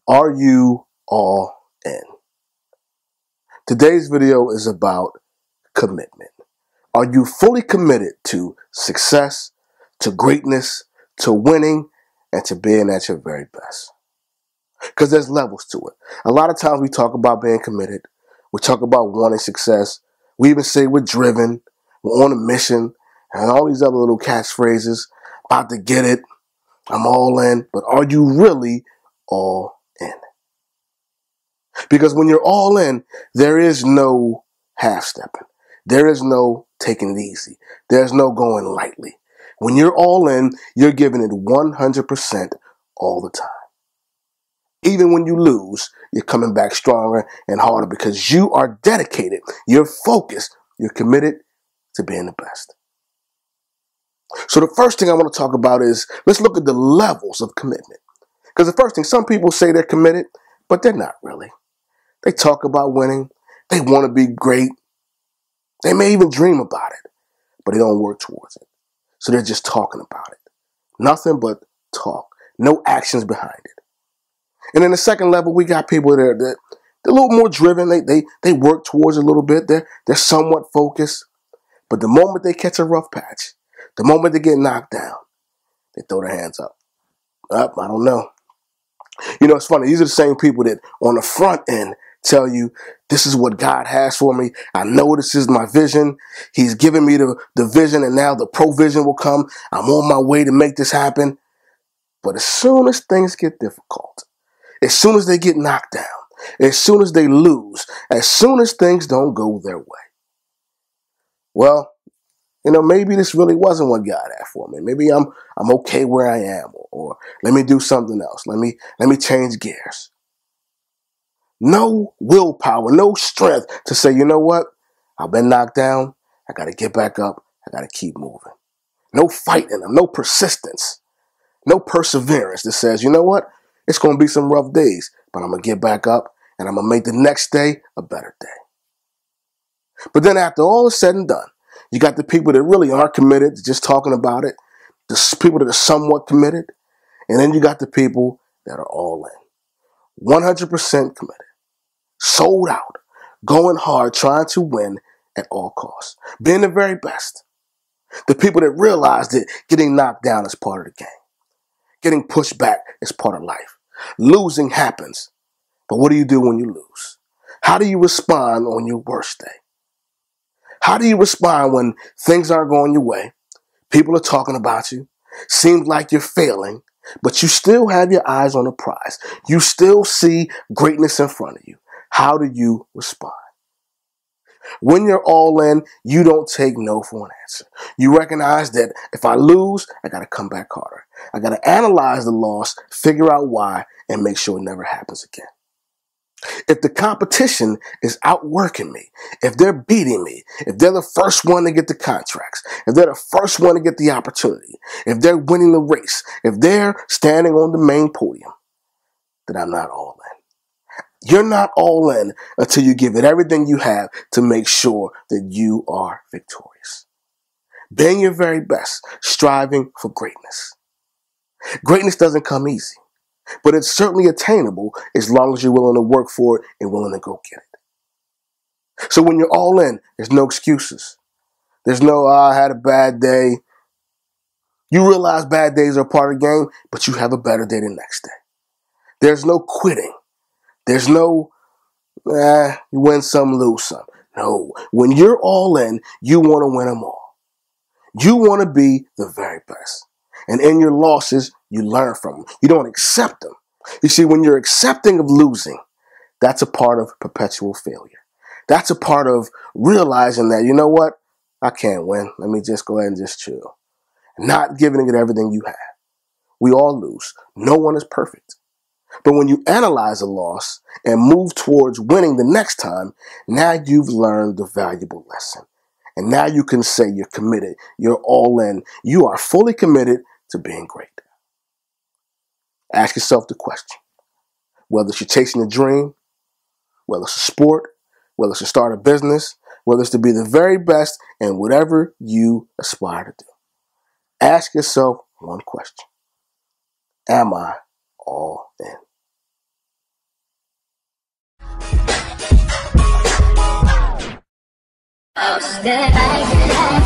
Are you all in? Today's video is about commitment. Are you fully committed to success, to greatness, to winning, and to being at your very best? Because there's levels to it. A lot of times we talk about being committed. We talk about wanting success. We even say we're driven, we're on a mission, and all these other little catchphrases. About to get it. I'm all in. But are you really all in? Because when you're all in, there is no half-stepping. There is no taking it easy. There's no going lightly. When you're all in, you're giving it 100% all the time. Even when you lose, you're coming back stronger and harder because you are dedicated, you're focused, you're committed to being the best. So the first thing I want to talk about is, let's look at the levels of commitment. Because the first thing, some people say they're committed, but they're not really. They talk about winning. They want to be great. They may even dream about it, but they don't work towards it. So they're just talking about it. Nothing but talk. No actions behind it. And in the second level, we got people that they're a little more driven. They work towards it a little bit. They're somewhat focused. But the moment they catch a rough patch, the moment they get knocked down, they throw their hands up. I don't know. You know, it's funny. These are the same people that on the front end tell you, this is what God has for me. I know this is my vision. He's given me the vision, and now the provision will come. I'm on my way to make this happen. But as soon as things get difficult, as soon as they get knocked down, as soon as they lose, as soon as things don't go their way, well, you know, maybe this really wasn't what God had for me. Maybe I'm okay where I am, or let me do something else. Let me change gears. No willpower, no strength to say, you know what? I've been knocked down. I got to get back up. I got to keep moving. No fight in them, no persistence, no perseverance that says, you know what? It's going to be some rough days, but I'm going to get back up and I'm going to make the next day a better day. But then after all is said and done, you got the people that really aren't committed, just talking about it, the people that are somewhat committed, and then you got the people that are all in, 100% committed, sold out, going hard, trying to win at all costs, being the very best. The people that realize that getting knocked down is part of the game. Getting pushed back is part of life. Losing happens. But what do you do when you lose? How do you respond on your worst day? How do you respond when things aren't going your way? People are talking about you. Seems like you're failing, but you still have your eyes on the prize. You still see greatness in front of you. How do you respond? When you're all in, you don't take no for an answer. You recognize that if I lose, I got to come back harder. I got to analyze the loss, figure out why, and make sure it never happens again. If the competition is outworking me, if they're beating me, if they're the first one to get the contracts, if they're the first one to get the opportunity, if they're winning the race, if they're standing on the main podium, then I'm not all in. You're not all in until you give it everything you have to make sure that you are victorious. Being your very best, striving for greatness. Greatness doesn't come easy, but it's certainly attainable as long as you're willing to work for it and willing to go get it. So when you're all in, there's no excuses. There's no, I had a bad day. You realize bad days are part of the game, but you have a better day the next day. There's no quitting. There's no, you win some, lose some. No, when you're all in, you want to win them all. You want to be the very best. And in your losses, you learn from them. You don't accept them. You see, when you're accepting of losing, that's a part of perpetual failure. That's a part of realizing that, you know what? I can't win. Let me just go ahead and just chill. Not giving it everything you have. We all lose. No one is perfect. But when you analyze a loss and move towards winning the next time, now you've learned the valuable lesson. And now you can say you're committed. You're all in. You are fully committed to being great. Ask yourself the question. Whether it's you're chasing a dream, whether it's a sport, whether it's to start a business, whether it's to be the very best in whatever you aspire to do. Ask yourself one question. Am I all in? Oh,